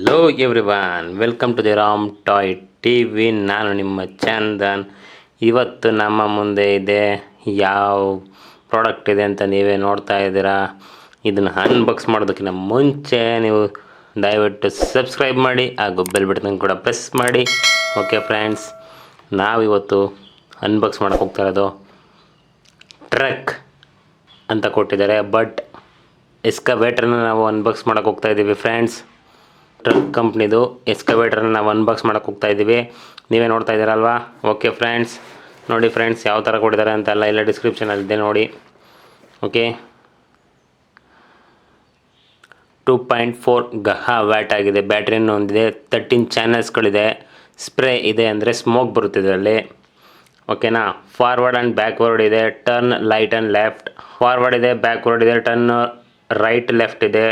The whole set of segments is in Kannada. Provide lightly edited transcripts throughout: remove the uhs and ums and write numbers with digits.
Hello everyone, welcome to the Ram toy TV. ನಾನು ನಿಮ್ಮ ಚಂದನ್. ಇವತ್ತು ನಮ್ಮ ಮುಂದೆ ಇದೆ ಯಾವ ಪ್ರಾಡಕ್ಟ್ ಇದೆ ಅಂತ ನೀವೇ ನೋಡ್ತಾ ಇದ್ದೀರಾ. ಇದನ್ನು ಅನ್ಬಾಕ್ಸ್ ಮಾಡೋದಕ್ಕಿಂತ ಮುಂಚೆ ನೀವು ದಯವಿಟ್ಟು ಸಬ್ಸ್ಕ್ರೈಬ್ ಮಾಡಿ ಹಾಗೂ ಬೆಲ್ ಬಟನ್ ಕೂಡ ಪ್ರೆಸ್ ಮಾಡಿ. ಓಕೆ ಫ್ರೆಂಡ್ಸ್, ನಾವಿವತ್ತು ಅನ್ಬಾಕ್ಸ್ ಮಾಡೋಕೆ ಹೋಗ್ತಾ ಇರೋದು ಟ್ರಕ್ ಅಂತ ಕೊಟ್ಟಿದ್ದಾರೆ, ಬಟ್ ಎಸ್ಕವೇಟರ್ನ ನಾವು ಅನ್ಬಾಕ್ಸ್ ಮಾಡೋಕೆ ಹೋಗ್ತಾ ಇದ್ದೀವಿ ಫ್ರೆಂಡ್ಸ್. ಟ್ರಕ್ ಕಂಪ್ನಿದು ಎಸ್ಕವೇಟರ್ನ ನಾವು ಅನ್ಬಾಕ್ಸ್ ಮಾಡೋಕೆ ಹೋಗ್ತಾ ಇದ್ದೀವಿ. ನೀವೇ ನೋಡ್ತಾ ಇದ್ದೀರಲ್ವಾ. ಓಕೆ ಫ್ರೆಂಡ್ಸ್, ನೋಡಿ ಫ್ರೆಂಡ್ಸ್ ಯಾವ ಥರ ಕೊಟ್ಟಿದ್ದಾರೆ ಅಂತೆಲ್ಲ ಇಲ್ಲ ಡಿಸ್ಕ್ರಿಪ್ಷನಲ್ಲಿದೆ ನೋಡಿ. ಓಕೆ, 2.4 ಗಹಾ ವ್ಯಾಟ್ ಆಗಿದೆ. ಬ್ಯಾಟ್ರಿನೂ ಹೊಂದಿದೆ. 13 ಚಾನಲ್ಸ್ಗಳಿದೆ. ಸ್ಪ್ರೇ ಇದೆ ಅಂದರೆ ಸ್ಮೋಕ್ ಬರುತ್ತೆ ಇದರಲ್ಲಿ. ಓಕೆನಾ. ಫಾರ್ವರ್ಡ್ ಆ್ಯಂಡ್ ಬ್ಯಾಕ್ವರ್ಡ್ ಇದೆ. Turn light and left. Forward ಇದೆ, ಬ್ಯಾಕ್ವರ್ಡ್ ಇದೆ, ಟರ್ನ್ ರೈಟ್ ಲೆಫ್ಟ್ ಇದೆ.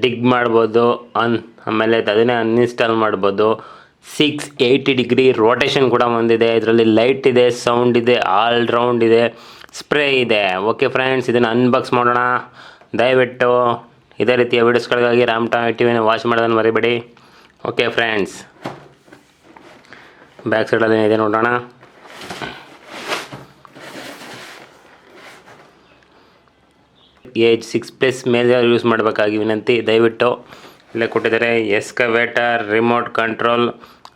ಡಿಗ್ ಮಾಡ್ಬೋದು. ಆಮೇಲೆ ಅದನ್ನೇ ಅನ್ಇನ್ಸ್ಟಾಲ್ ಮಾಡ್ಬೋದು. 680 ಡಿಗ್ರಿ ರೋಟೇಷನ್ ಕೂಡ ಬಂದಿದೆ. ಇದರಲ್ಲಿ ಲೈಟ್ ಇದೆ, ಸೌಂಡ್ ಇದೆ, ಆಲ್ ರೌಂಡ್ ಇದೆ, ಸ್ಪ್ರೇ ಇದೆ. ಓಕೆ ಫ್ರೆಂಡ್ಸ್, ಇದನ್ನು ಅನ್ಬಾಕ್ಸ್ ಮಾಡೋಣ. ದಯವಿಟ್ಟು ಇದೇ ರೀತಿಯ ವೀಡಿಯೋಸ್ಗಳಿಗಾಗಿ ರಾಮ್ ಟಾಯ್ ಟಿವಿನ ವಾಚ್ ಮಾಡೋದನ್ನು ಮರಿಬೇಡಿ. ಓಕೆ ಫ್ರೆಂಡ್ಸ್, ಬ್ಯಾಕ್ ಸೈಡಲ್ಲಿ ಇದೆ ನೋಡೋಣ. ಏಜ್ 6+ ಮೇಲೆ ಯೂಸ್ ಮಾಡಬೇಕಾಗಿ ವಿನಂತಿ. ದಯವಿಟ್ಟು ಇಲ್ಲೇ ಕೊಟ್ಟಿದ್ದಾರೆ excavator remote control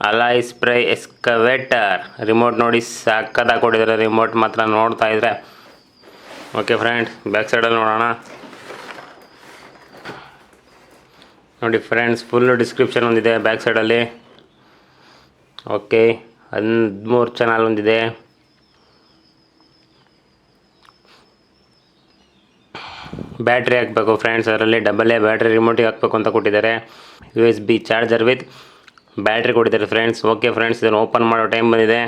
alloy spray excavator remote. ನೋಡಿ ಸಾಕದಾಗಿ ಕೊಟ್ಟಿದ್ದಾರೆ ರಿಮೋಟ್ ಮಾತ್ರ ನೋಡ್ತಾ ಇದ್ರೆ. ಓಕೆ ಫ್ರೆಂಡ್ಸ್, ಬ್ಯಾಕ್ ಸೈಡಲ್ಲಿ ನೋಡೋಣ. ನೋಡಿ ಫ್ರೆಂಡ್ಸ್, ಫುಲ್ಲು ಡಿಸ್ಕ್ರಿಪ್ಷನ್ ಒಂದಿದೆ ಬ್ಯಾಕ್ ಸೈಡಲ್ಲಿ. ಓಕೆ, 13 ಚಾನಲ್ ಒಂದಿದೆ. ಬ್ಯಾಟ್ರಿ ಹಾಕಬೇಕು ಫ್ರೆಂಡ್ಸ್, ಅದರಲ್ಲಿ ಡಬಲ್ ಎ ಬ್ಯಾಟ್ರಿ ರಿಮೋಟಿಗೆ ಹಾಕಬೇಕು ಅಂತ ಕೊಟ್ಟಿದ್ದಾರೆ. USB ಚಾರ್ಜರ್ ವಿತ್ ಬ್ಯಾಟ್ರಿ ಕೊಟ್ಟಿದ್ದಾರೆ ಫ್ರೆಂಡ್ಸ್. ಓಕೆ ಫ್ರೆಂಡ್ಸ್, ಇದನ್ನು ಓಪನ್ ಮಾಡೋ ಟೈಮ್ ಬಂದಿದೆ.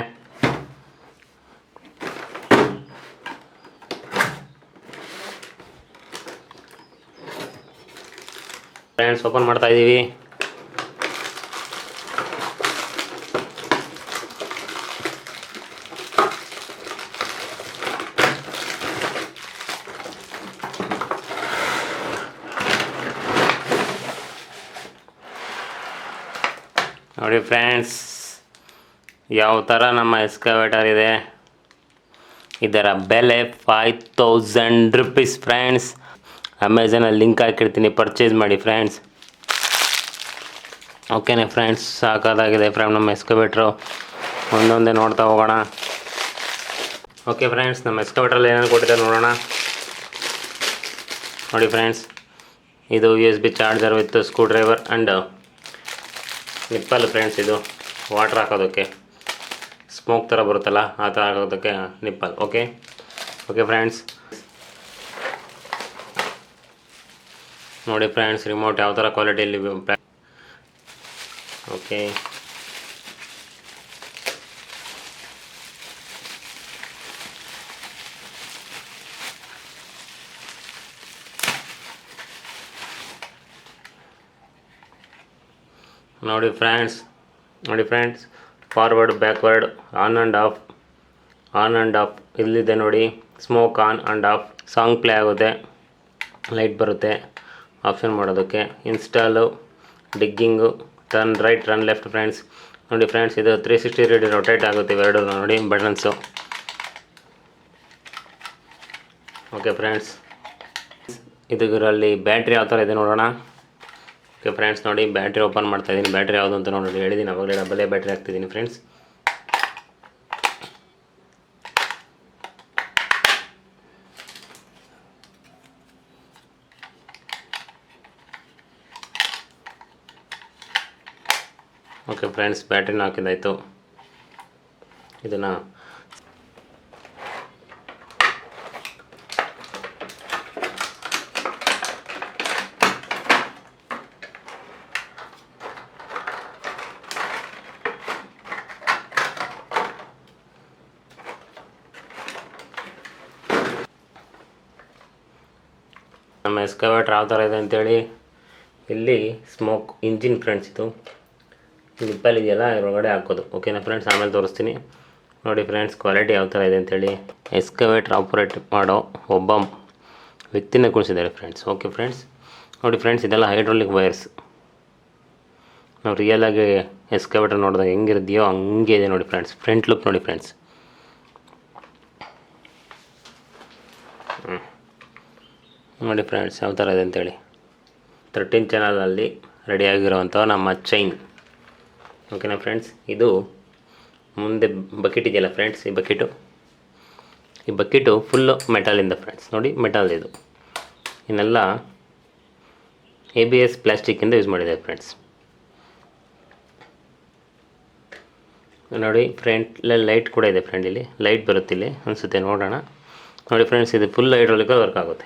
ಫ್ರೆಂಡ್ಸ್, ಓಪನ್ ಮಾಡ್ತಾ ಇದ್ದೀವಿ. ನೋಡಿ ಫ್ರೆಂಡ್ಸ್, ಯಾವ ಥರ ನಮ್ಮ ಎಸ್ಕವೇಟರ್ ಇದೆ. ಇದರ ಬೆಲೆ 5000 ರೂಪೀಸ್ ಫ್ರೆಂಡ್ಸ್. ಅಮೆಝಾನಲ್ಲಿ ಲಿಂಕ್ ಹಾಕಿರ್ತೀನಿ, ಪರ್ಚೇಸ್ ಮಾಡಿ ಫ್ರೆಂಡ್ಸ್. ಓಕೆನೇ ಫ್ರೆಂಡ್ಸ್, ಸಾಕಾಗಿದೆ ಫ್ರೆಂಡ್ ನಮ್ಮ ಎಸ್ಕವೇಟ್ರು. ಒಂದೊಂದೇ ನೋಡ್ತಾ ಹೋಗೋಣ. ಓಕೆ ಫ್ರೆಂಡ್ಸ್, ನಮ್ಮ ಎಸ್ಕವೇಟ್ರಲ್ಲಿ ಏನೇನು ಕೊಟ್ಟಿದ್ದಾರೆ ನೋಡೋಣ. ನೋಡಿ ಫ್ರೆಂಡ್ಸ್, ಇದು USB charger with screwdriver and nipple friends. ಇದು ವಾಟ್ರ್ ಹಾಕೋದಕ್ಕೆ, ಸ್ಮೋಕ್ ಥರ ಬರುತ್ತಲ್ಲ ಆ ಥರ ಹಾಕೋದಕ್ಕೆ ನಿಪ್ಪಲ್. ಓಕೆ ಓಕೆ ಫ್ರೆಂಡ್ಸ್, ನೋಡಿ ಫ್ರೆಂಡ್ಸ್ ರಿಮೋಟ್ ಯಾವ ಥರ ಕ್ವಾಲಿಟಿಯಲ್ಲಿ. ಓಕೆ, ನೋಡಿ friends forward backward on and off ಇಲ್ಲಿದೆ ನೋಡಿ. Smoke on and off, song play ಆಗುತ್ತೆ, ಲೈಟ್ ಬರುತ್ತೆ ಆಪ್ಷನ್ ಮಾಡೋದಕ್ಕೆ. Install, digging, turn right, turn left friends. ನೋಡಿ ಫ್ರೆಂಡ್ಸ್, ಇದು 360 ಡಿಗ್ರಿ ರೊಟೇಟ್ ಆಗುತ್ತೆ ಇವೆರಡು ನೋಡಿ ಬಟನ್ಸು. ಓಕೆ ಫ್ರೆಂಡ್ಸ್, ಇದರಲ್ಲಿ ಬ್ಯಾಟ್ರಿ ಯಾವ ಥರ ಇದೆ ನೋಡೋಣ. ಓಕೆ ಫ್ರೆಂಡ್ಸ್, ನೋಡಿ ಬ್ಯಾಟ್ರಿ ಓಪನ್ ಮಾಡ್ತಾ ಇದ್ದೀನಿ. ಬ್ಯಾಟ್ರಿ ಯಾವುದು ಅಂತ ನೋಡಿ ಹೇಳಿದ್ದೀನಿ ಅವಾಗಲೇ, ಡಬಲ್ ಎ ಬ್ಯಾಟ್ರಿ ಹಾಕ್ತಿದ್ದೀನಿ ಫ್ರೆಂಡ್ಸ್. ಓಕೆ ಫ್ರೆಂಡ್ಸ್, ಬ್ಯಾಟ್ರಿನ ಹಾಕಿದ್ದಾಯಿತು. ಇದನ್ನು ನಮ್ಮ ಎಸ್ಕವೇಟರ್ ಯಾವ ಥರ ಇದೆ ಅಂತೇಳಿ. ಇಲ್ಲಿ ಸ್ಮೋಕ್ ಇಂಜಿನ್ ಫ್ರೆಂಡ್ಸ್. ಇದು ನಿಪ್ಪಲ್ ಇದೆಯಲ್ಲ ಒಳಗಡೆ ಹಾಕೋದು. ಓಕೆನಾ ಫ್ರೆಂಡ್ಸ್, ಆಮೇಲೆ ತೋರಿಸ್ತೀನಿ. ನೋಡಿ ಫ್ರೆಂಡ್ಸ್, ಕ್ವಾಲಿಟಿ ಯಾವ ಥರ ಇದೆ ಅಂತೇಳಿ. ಎಸ್ಕವೇಟರ್ ಆಪರೇಟ್ ಮಾಡೋ ಒಬ್ಬ ವ್ಯಕ್ತಿನ ಕುಣಿಸಿದ್ದಾರೆ ಫ್ರೆಂಡ್ಸ್. ಓಕೆ ಫ್ರೆಂಡ್ಸ್, ನೋಡಿ ಫ್ರೆಂಡ್ಸ್, ಇದೆಲ್ಲ ಹೈಡ್ರಾಲಿಕ್ ವೈರ್ಸ್. ನಾವು ರಿಯಲಾಗಿ ಎಸ್ಕವೇಟರ್ ನೋಡಿದಾಗ ಹೆಂಗಿರುದೆಯೋ ಹಂಗೆ ಇದೆ ನೋಡಿ ಫ್ರೆಂಡ್ಸ್. ಫ್ರಂಟ್ ಲುಕ್ ನೋಡಿ ಫ್ರೆಂಡ್ಸ್. ನೋಡಿ ಫ್ರೆಂಡ್ಸ್ ಯಾವ ಥರ ಇದೆ ಅಂತೇಳಿ. 13 ಚಾನಲಲ್ಲಿ ರೆಡಿಯಾಗಿರೋವಂಥ ನಮ್ಮ ಚೈನ್. ಓಕೆನಾ ಫ್ರೆಂಡ್ಸ್. ಇದು ಮುಂದೆ ಬಕೆಟ್ ಇದೆಯಲ್ಲ ಫ್ರೆಂಡ್ಸ್, ಈ ಬಕೆಟು ಫುಲ್ಲು ಮೆಟಲಿಂದ ಫ್ರೆಂಡ್ಸ್. ನೋಡಿ ಮೆಟಲ್ ಇದು. ಇನ್ನೆಲ್ಲ ABS ಪ್ಲಾಸ್ಟಿಕ್ಕಿಂದ ಯೂಸ್ ಮಾಡಿದೆ ಫ್ರೆಂಡ್ಸ್. ನೋಡಿ ಫ್ರಂಟಲ್ಲಿ ಲೈಟ್ ಕೂಡ ಇದೆ ಫ್ರೆಂಡ್. ಇಲ್ಲಿ ಲೈಟ್ ಬರುತ್ತೆ ಇಲ್ಲಿ ಅನಿಸುತ್ತೆ, ನೋಡೋಣ. ನೋಡಿ ಫ್ರೆಂಡ್ಸ್, ಇದು ಫುಲ್ ಹೈಡ್ರಾಲಿಕಲ್ಲಿ ವರ್ಕ್ ಆಗುತ್ತೆ.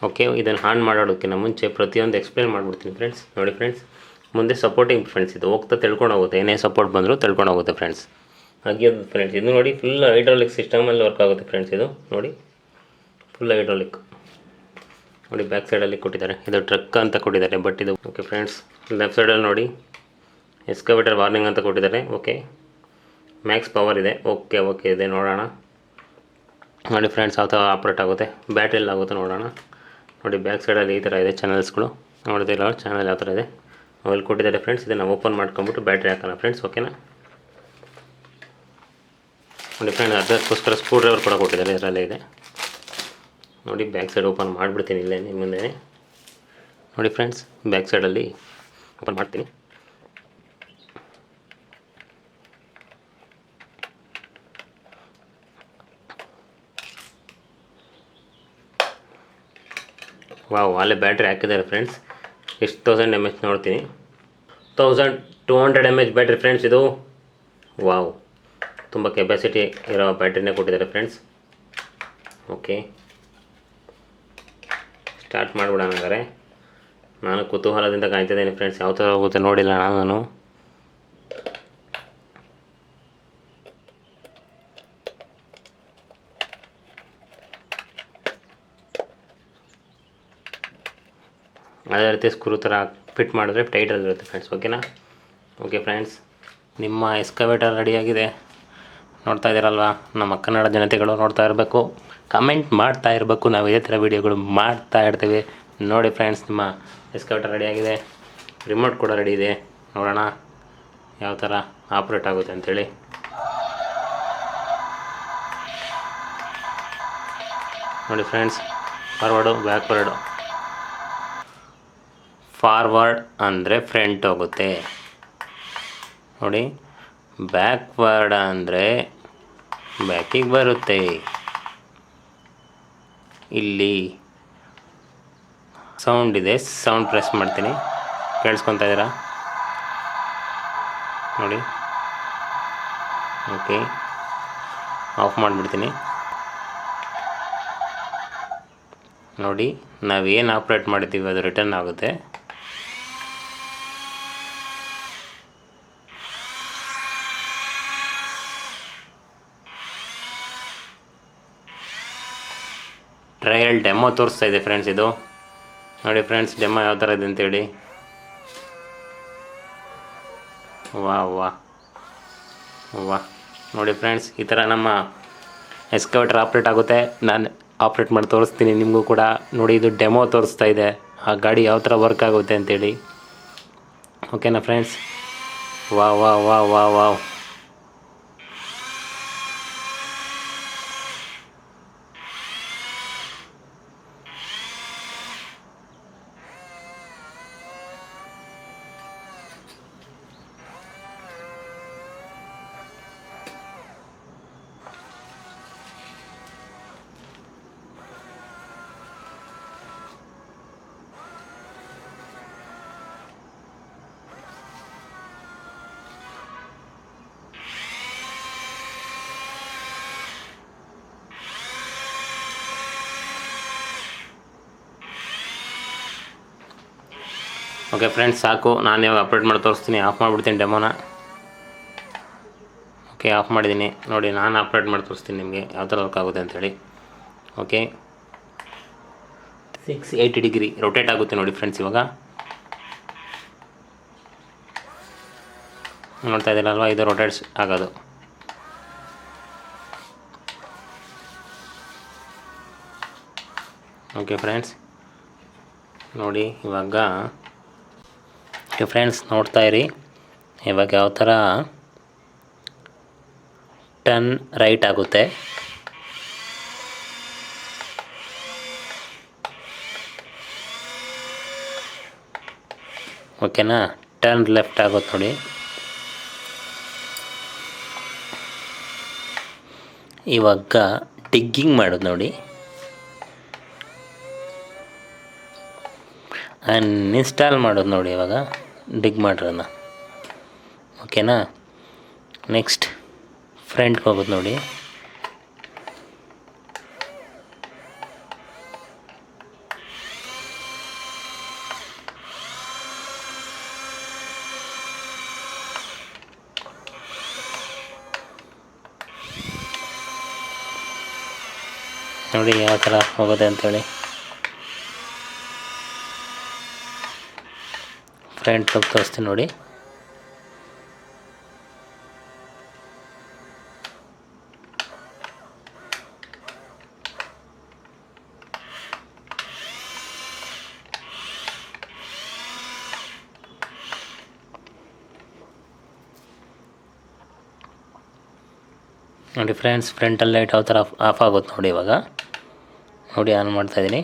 ಓಕೆ, ಇದನ್ನು ಆನ್ ಮಾಡೋದಕ್ಕಿಂತ ಮುಂಚೆ ಪ್ರತಿಯೊಂದು ಎಕ್ಸ್ಪ್ಲೇನ್ ಮಾಡಿಬಿಡ್ತೀನಿ ಫ್ರೆಂಡ್ಸ್. ನೋಡಿ ಫ್ರೆಂಡ್ಸ್, ಮುಂದೆ ಸಪೋರ್ಟಿಂಗ್ ಫ್ರೆಂಡ್ಸ್. ಇದು ಹೋಗ್ತಾ ತಿಳ್ಕೊಂಡು ಹೋಗುತ್ತೆ, ಏನೇ ಸಪೋರ್ಟ್ ಬಂದರೂ ತಿಳ್ಕೊಂಡು ಹೋಗುತ್ತೆ ಫ್ರೆಂಡ್ಸ್. ಹಾಗೆ ಫ್ರೆಂಡ್ಸ್ ಇದು ನೋಡಿ ಫುಲ್ ಹೈಡ್ರಾಲಿಕ್ ಸಿಸ್ಟಮಲ್ಲಿ ವರ್ಕ್ ಆಗುತ್ತೆ ಫ್ರೆಂಡ್ಸ್. ಇದು ನೋಡಿ ಫುಲ್ ಹೈಡ್ರಾಲಿಕ್. ನೋಡಿ ಬ್ಯಾಕ್ ಸೈಡಲ್ಲಿ ಕೊಟ್ಟಿದ್ದಾರೆ, ಇದು ಟ್ರಕ್ ಅಂತ ಕೊಟ್ಟಿದ್ದಾರೆ, ಬಟ್ ಇದು ಓಕೆ ಫ್ರೆಂಡ್ಸ್. ಲೆಫ್ಟ್ ಸೈಡಲ್ಲಿ ನೋಡಿ ಎಸ್ಕವೇಟರ್ ವಾರ್ನಿಂಗ್ ಅಂತ ಕೊಟ್ಟಿದ್ದಾರೆ. ಓಕೆ, ಮ್ಯಾಕ್ಸ್ ಪವರ್ ಇದೆ. ಓಕೆ ಇದೆ, ನೋಡೋಣ. ನೋಡಿ ಫ್ರೆಂಡ್ಸ್ ಯಾವ ಥರ ಆಪ್ರೇಟ್ ಆಗುತ್ತೆ, ಬ್ಯಾಟ್ರಿಯಲ್ಲಿ ಆಗುತ್ತೆ ನೋಡೋಣ. ನೋಡಿ ಬ್ಯಾಕ್ ಸೈಡಲ್ಲಿ ಈ ಥರ ಇದೆ ಚಾನಲ್ಸ್ಗಳು, ನೋಡ್ತಿಲ್ಲ ಚಾನಲ್ ಯಾವ ಥರ ಇದೆ ಅಲ್ಲಿ ಕೊಟ್ಟಿದ್ದಾರೆ ಫ್ರೆಂಡ್ಸ್. ಇದನ್ನು ಓಪನ್ ಮಾಡ್ಕೊಂಬಿಟ್ಟು ಬ್ಯಾಟ್ರಿ ಹಾಕೋಣ ಫ್ರೆಂಡ್ಸ್. ಓಕೆನಾ. ನೋಡಿ ಫ್ರೆಂಡ್, ಅದಕ್ಕೋಸ್ಕರ ಸ್ಕ್ರೂ ಡ್ರೈವರ್ ಕೂಡ ಕೊಟ್ಟಿದ್ದಾರೆ, ಇದರಲ್ಲೇ ಇದೆ ನೋಡಿ. ಬ್ಯಾಕ್ ಸೈಡ್ ಓಪನ್ ಮಾಡಿಬಿಡ್ತೀನಿ ಇಲ್ಲೇ ನಿಮ್ಮ ಮುಂದೆ. ನೋಡಿ ಫ್ರೆಂಡ್ಸ್, ಬ್ಯಾಕ್ ಸೈಡಲ್ಲಿ ಓಪನ್ ಮಾಡ್ತೀನಿ. ವಾವ್, ಅಲ್ಲೇ ಬ್ಯಾಟ್ರಿ ಹಾಕಿದ್ದಾರೆ ಫ್ರೆಂಡ್ಸ್. ಎಷ್ಟು 1000 mAh ನೋಡ್ತೀನಿ. 1200 mAh ಬ್ಯಾಟ್ರಿ ಫ್ರೆಂಡ್ಸ್ ಇದು. ವಾವ್, ತುಂಬ ಕೆಪಾಸಿಟಿ ಇರೋ ಬ್ಯಾಟ್ರಿನೇ ಕೊಟ್ಟಿದ್ದಾರೆ ಫ್ರೆಂಡ್ಸ್. ಓಕೆ, ಸ್ಟಾರ್ಟ್ ಮಾಡಿಬಿಡೋಣ ಹಂಗಾರೆ. ನಾನು ಕುತೂಹಲದಿಂದ ಕಾಯ್ತಿದ್ದೇನೆ ಫ್ರೆಂಡ್ಸ್, ಯಾವ ಥರ ಹೋಗುತ್ತೆ ನೋಡಿಲ್ಲ ನಾನು. ಅದೇ ರೀತಿ ಸ್ಕ್ರೂ ಥರ ಫಿಟ್ ಮಾಡಿದ್ರೆ ಟೈಟಲ್ಲಿರುತ್ತೆ ಫ್ರೆಂಡ್ಸ್. ಓಕೆನಾ. ಓಕೆ ಫ್ರೆಂಡ್ಸ್, ನಿಮ್ಮ ಎಸ್ಕವೇಟರ್ ರೆಡಿಯಾಗಿದೆ. ನೋಡ್ತಾ ಇದ್ದೀರಲ್ವ, ನಮ್ಮ ಕನ್ನಡ ಜನತೆಗಳು ನೋಡ್ತಾ ಇರಬೇಕು, ಕಮೆಂಟ್ ಮಾಡ್ತಾ ಇರಬೇಕು. ನಾವು ಇದೇ ಥರ ವೀಡಿಯೋಗಳು ಮಾಡ್ತಾ ಇರ್ತೀವಿ. ನೋಡಿ ಫ್ರೆಂಡ್ಸ್, ನಿಮ್ಮ ಎಸ್ಕವೇಟರ್ ರೆಡಿಯಾಗಿದೆ. ರಿಮೋಟ್ ಕೂಡ ರೆಡಿ ಇದೆ. ನೋಡೋಣ ಯಾವ ಥರ ಆಪ್ರೇಟ್ ಆಗುತ್ತೆ ಅಂಥೇಳಿ. ನೋಡಿ ಫ್ರೆಂಡ್ಸ್, ಫಾರ್ವರ್ಡು ಬ್ಯಾಕ್ವರ್ಡು. ಫಾರ್ವರ್ಡ್ ಅಂದರೆ ಫ್ರಂಟ್ ಹೋಗುತ್ತೆ ನೋಡಿ, ಬ್ಯಾಕ್ವರ್ಡ್ ಅಂದರೆ ಬ್ಯಾಕಿಗೆ ಬರುತ್ತೆ. ಇಲ್ಲಿ ಸೌಂಡ್ ಇದೆ, ಸೌಂಡ್ ಪ್ರೆಸ್ ಮಾಡ್ತೀನಿ, ಕೇಳಿಸ್ಕೊತಾ ಇದ್ದೀರಾ ನೋಡಿ. ಓಕೆ, ಆಫ್ ಮಾಡಿಬಿಡ್ತೀನಿ. ನೋಡಿ, ನಾವೇನು ಆಪ್ರೇಟ್ ಮಾಡಿದ್ದೀವಿ ಅದು ರಿಟರ್ನ್ ಆಗುತ್ತೆ. ಟ್ರಯಲ್ ಡೆಮೋ ತೋರಿಸ್ತಾ ಇದೆ ಫ್ರೆಂಡ್ಸ್ ಇದು. ನೋಡಿ ಫ್ರೆಂಡ್ಸ್, ಡೆಮೋ ಯಾವ ಥರ ಇದೆ ಅಂತೇಳಿ. ವಾ ನೋಡಿ ಫ್ರೆಂಡ್ಸ್, ಈ ಥರ ನಮ್ಮ ಎಸ್ಕವೇಟರ್ ಆಪ್ರೇಟ್ ಆಗುತ್ತೆ. ನಾನು ಆಪ್ರೇಟ್ ಮಾಡಿ ತೋರಿಸ್ತೀನಿ ನಿಮಗೂ ಕೂಡ. ನೋಡಿ, ಇದು ಡೆಮೋ ತೋರಿಸ್ತಾ ಇದೆ, ಆ ಗಾಡಿ ಯಾವ ಥರ ವರ್ಕ್ ಆಗುತ್ತೆ ಅಂತೇಳಿ. ಓಕೆನಾ ಫ್ರೆಂಡ್ಸ್. ವಾವ್. ಓಕೆ ಫ್ರೆಂಡ್ಸ್, ಸಾಕು. ನಾನು ಇವಾಗ ಅಪ್ಲೋಡ್ ಮಾಡಿ ತೋರಿಸ್ತೀನಿ. ಆಫ್ ಮಾಡಿಬಿಡ್ತೀನಿ ಡೆಮೋನ. ಓಕೆ, ಆಫ್ ಮಾಡಿದ್ದೀನಿ. ನೋಡಿ, ನಾನು ಅಪ್ಲೋಡ್ ಮಾಡಿ ತೋರಿಸ್ತೀನಿ ನಿಮಗೆ ಯಾವ ಥರ ವರ್ಕ್ ಆಗುತ್ತೆ ಅಂಥೇಳಿ. ಓಕೆ, 680 ಡಿಗ್ರಿ ರೊಟೇಟ್ ಆಗುತ್ತೆ ನೋಡಿ ಫ್ರೆಂಡ್ಸ್. ಇವಾಗ ನೋಡ್ತಾ ಇದ್ದೀರಲ್ವ, ಇದು ರೊಟೇಟ್ಸ್ ಆಗೋದು. ಓಕೆ ಫ್ರೆಂಡ್ಸ್, ನೋಡಿ ಇವಾಗ ಫ್ರೆಂಡ್ಸ್ ನೋಡ್ತಾ ಇರಿ ಇವಾಗ ಯಾವ ಥರ ಟರ್ನ್ ರೈಟ್ ಆಗುತ್ತೆ. ಓಕೆನಾ, ಟರ್ನ್ ಲೆಫ್ಟ್ ಆಗುತ್ತೆ ನೋಡಿ. ಇವಾಗ ಡಿಗ್ಗಿಂಗ್ ಮಾಡೋದು ನೋಡಿ, ಅನ್ಇನ್ಸ್ಟಾಲ್ ಮಾಡೋದು ನೋಡಿ. ಇವಾಗ ಡಿಗ್ ಮಾಡಿರೋದನ್ನ ಓಕೆನಾ. ನೆಕ್ಸ್ಟ್ ಫ್ರಂಟ್ಗೆ ಹೋಗೋದು ನೋಡಿ. ನೋಡಿ ಯಾವ ಥರ ಹೋಗುತ್ತೆ ಅಂಥೇಳಿ. ಫ್ರಂಟ್ ಲುಕ್ ತೋರಿಸ್ತೀನಿ ನೋಡಿ. ನೋಡಿ ಫ್ರೆಂಡ್ಸ್, ಫ್ರಂಟಲ್ಲಿ ಲೈಟ್ ಯಾವ ಥರ ಆಫ್ ಆಗುತ್ತೆ ನೋಡಿ. ಇವಾಗ ನೋಡಿ ಆನ್ ಮಾಡ್ತಾಯಿದ್ದೀನಿ,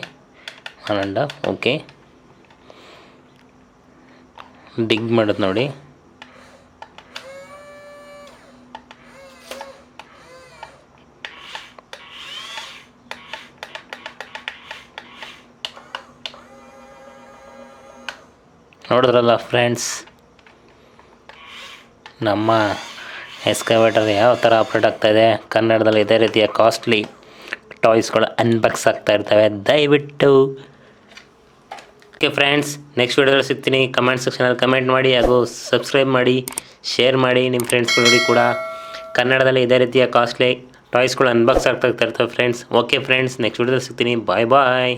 ಆನ್ ಆ್ಯಂಡ್ ಆಫ್. ಓಕೆ, ಡಿಗ್ ಮಾಡೋದು ನೋಡಿ. ನೋಡಿದ್ರಲ್ಲ ಫ್ರೆಂಡ್ಸ್, ನಮ್ಮ ಎಸ್ಕವೇಟರ್ ಯಾವ ಥರ ಆಪ್ರೇಟ್ ಆಗ್ತಾಯಿದೆ. ಕನ್ನಡದಲ್ಲಿ ಇದೇ ರೀತಿಯ ಕಾಸ್ಟ್ಲಿ ಟಾಯ್ಸ್ಗಳು ಅನ್ಬಾಕ್ಸ್ ಆಗ್ತಾ ಇರ್ತವೆ, ದಯವಿಟ್ಟು. ಓಕೆ ಫ್ರೆಂಡ್ಸ್, ನೆಕ್ಸ್ಟ್ ವೀಡಿಯೋದಲ್ಲಿ ಸಿಗ್ತೀನಿ. ಕಮೆಂಟ್ ಸೆಕ್ಷನಲ್ಲಿ ಕಮೆಂಟ್ ಮಾಡಿ ಹಾಗೂ ಸಬ್ಸ್ಕ್ರೈಬ್ ಮಾಡಿ, ಶೇರ್ ಮಾಡಿ ನಿಮ್ಮ ಫ್ರೆಂಡ್ಸ್ಗಳಿಗೆ ಕೂಡ. ಕನ್ನಡದಲ್ಲಿ ಇದೇ ರೀತಿಯ ಕಾಸ್ಟ್ಲಿ ಟಾಯ್ಸ್ಗಳು ಅನ್ಬಾಕ್ಸ್ ಆಗ್ತಾ ಇರ್ತವೆ ಫ್ರೆಂಡ್ಸ್. ಓಕೆ ಫ್ರೆಂಡ್ಸ್, ನೆಕ್ಸ್ಟ್ ವೀಡಿಯೋದಲ್ಲಿ ಸಿಗ್ತೀನಿ. ಬಾಯ್ ಬಾಯ್.